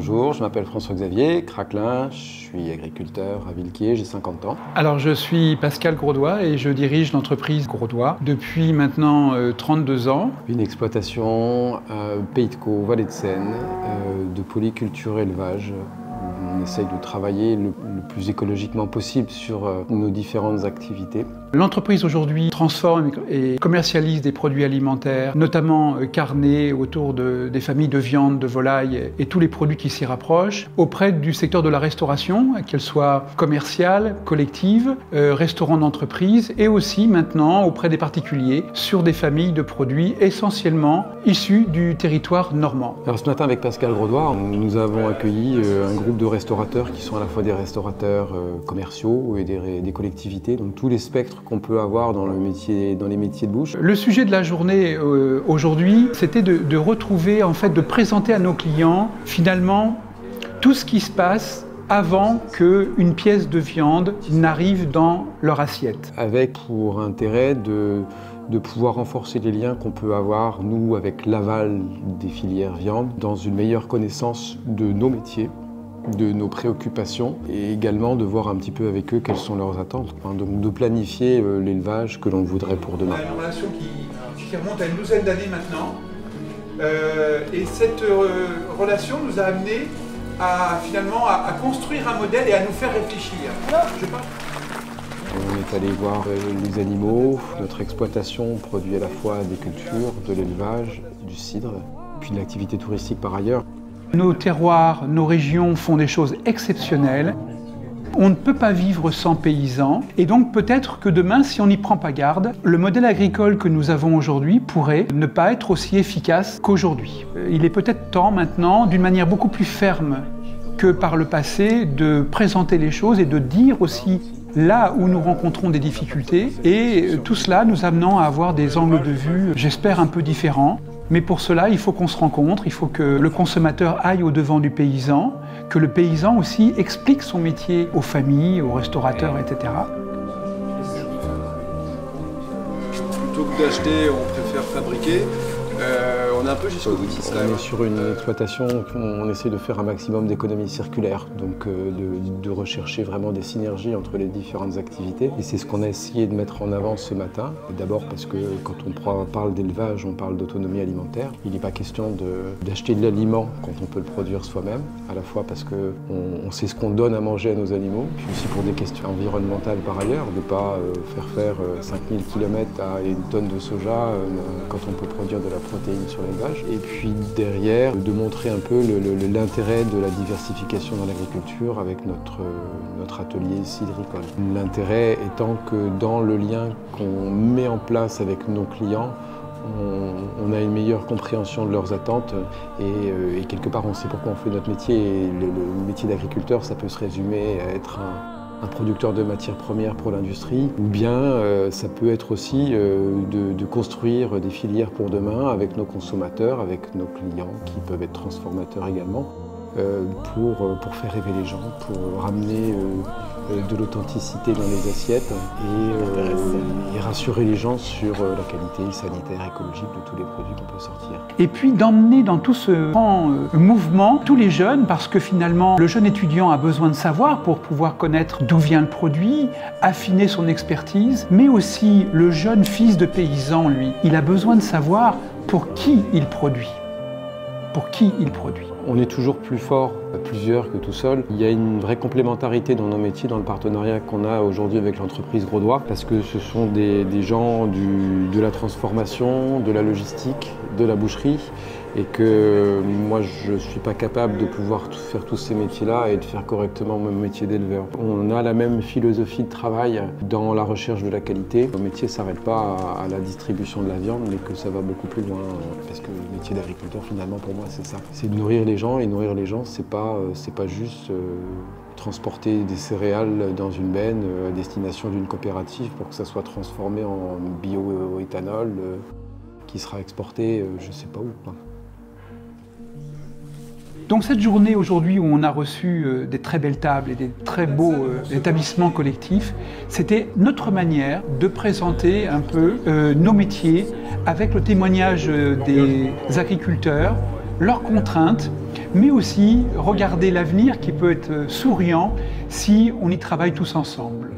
Bonjour, je m'appelle François-Xavier Craquelin, je suis agriculteur à Villequier, j'ai 50 ans. Alors je suis Pascal Graudois et je dirige l'entreprise Graudois depuis maintenant 32 ans. Une exploitation Pays de Caux, Vallée de Seine, de polyculture élevage. On essaye de travailler le plus écologiquement possible sur nos différentes activités. L'entreprise aujourd'hui transforme et commercialise des produits alimentaires, notamment carnés autour des familles de viande, de volaille et tous les produits qui s'y rapprochent, auprès du secteur de la restauration, qu'elle soit commerciale, collective, restaurant d'entreprise et aussi maintenant auprès des particuliers sur des familles de produits essentiellement issus du territoire normand. Alors ce matin avec Pascal Graudois, nous avons accueilli un groupe de restaurateurs qui sont à la fois des restaurateurs commerciaux et des collectivités, donc tous les spectres qu'on peut avoir dans les métiers de bouche. Le sujet de la journée aujourd'hui, c'était de retrouver, en fait, de présenter à nos clients finalement tout ce qui se passe avant qu'une pièce de viande n'arrive dans leur assiette. Avec pour intérêt de pouvoir renforcer les liens qu'on peut avoir, nous, avec l'aval des filières viande, dans une meilleure connaissance de nos métiers, de nos préoccupations et également de voir un petit peu avec eux quelles sont leurs attentes. Donc de planifier l'élevage que l'on voudrait pour demain. On a une relation qui remonte à une douzaine d'années maintenant et cette relation nous a amené finalement à construire un modèle et à nous faire réfléchir. On est allé voir les animaux, notre exploitation produit à la fois des cultures, de l'élevage, du cidre, puis de l'activité touristique par ailleurs. Nos terroirs, nos régions font des choses exceptionnelles. On ne peut pas vivre sans paysans et donc peut-être que demain, si on n'y prend pas garde, le modèle agricole que nous avons aujourd'hui pourrait ne pas être aussi efficace qu'aujourd'hui. Il est peut-être temps maintenant, d'une manière beaucoup plus ferme que par le passé, de présenter les choses et de dire aussi là où nous rencontrons des difficultés et tout cela nous amenant à avoir des angles de vue, j'espère, un peu différents. Mais pour cela, il faut qu'on se rencontre, il faut que le consommateur aille au-devant du paysan, que le paysan aussi explique son métier aux familles, aux restaurateurs, etc. Plutôt que d'acheter, on préfère fabriquer. On est un peu jusqu'au boutiste. On est sur une exploitation où on essaie de faire un maximum d'économie circulaire, donc de rechercher vraiment des synergies entre les différentes activités. Et c'est ce qu'on a essayé de mettre en avant ce matin. D'abord parce que quand on parle d'élevage, on parle d'autonomie alimentaire. Il n'est pas question d'acheter de l'aliment quand on peut le produire soi-même, à la fois parce qu'on sait ce qu'on donne à manger à nos animaux, puis aussi pour des questions environnementales par ailleurs, de ne pas faire 5000 km à une tonne de soja quand on peut produire de la protéine sur l'élevage. Et puis derrière, de montrer un peu l'intérêt de la diversification dans l'agriculture avec notre atelier cidricole. L'intérêt étant que dans le lien qu'on met en place avec nos clients, on a une meilleure compréhension de leurs attentes et quelque part on sait pourquoi on fait notre métier. Et le métier d'agriculteur, ça peut se résumer à être un producteur de matières premières pour l'industrie, ou bien ça peut être aussi de construire des filières pour demain avec nos consommateurs, avec nos clients qui peuvent être transformateurs également, pour faire rêver les gens, pour ramener de l'authenticité dans les assiettes et rassurer les gens sur la qualité sanitaire, écologique de tous les produits qu'on peut sortir. Et puis d'emmener dans tout ce grand mouvement tous les jeunes, parce que finalement le jeune étudiant a besoin de savoir pour pouvoir connaître d'où vient le produit, affiner son expertise, mais aussi le jeune fils de paysan, lui, il a besoin de savoir pour qui il produit. Pour qui il produit. On est toujours plus fort à plusieurs que tout seul. Il y a une vraie complémentarité dans nos métiers, dans le partenariat qu'on a aujourd'hui avec l'entreprise Graudois, parce que ce sont des gens de la transformation, de la logistique, de la boucherie, et que moi je ne suis pas capable de pouvoir faire tous ces métiers-là et de faire correctement mon métier d'éleveur. On a la même philosophie de travail dans la recherche de la qualité. Nos métiers ne s'arrêtent pas à la distribution de la viande, mais que ça va beaucoup plus loin, parce que le métier d'agriculteur, finalement, pour moi, c'est ça. C'est de nourrir les gens, et nourrir les gens, c'est pas juste transporter des céréales dans une benne à destination d'une coopérative pour que ça soit transformé en bioéthanol qui sera exporté je ne sais pas où. Donc cette journée aujourd'hui où on a reçu des très belles tables et des très beaux établissements collectifs, c'était notre manière de présenter un peu nos métiers avec le témoignage des agriculteurs, leurs contraintes, mais aussi regarder l'avenir qui peut être souriant si on y travaille tous ensemble.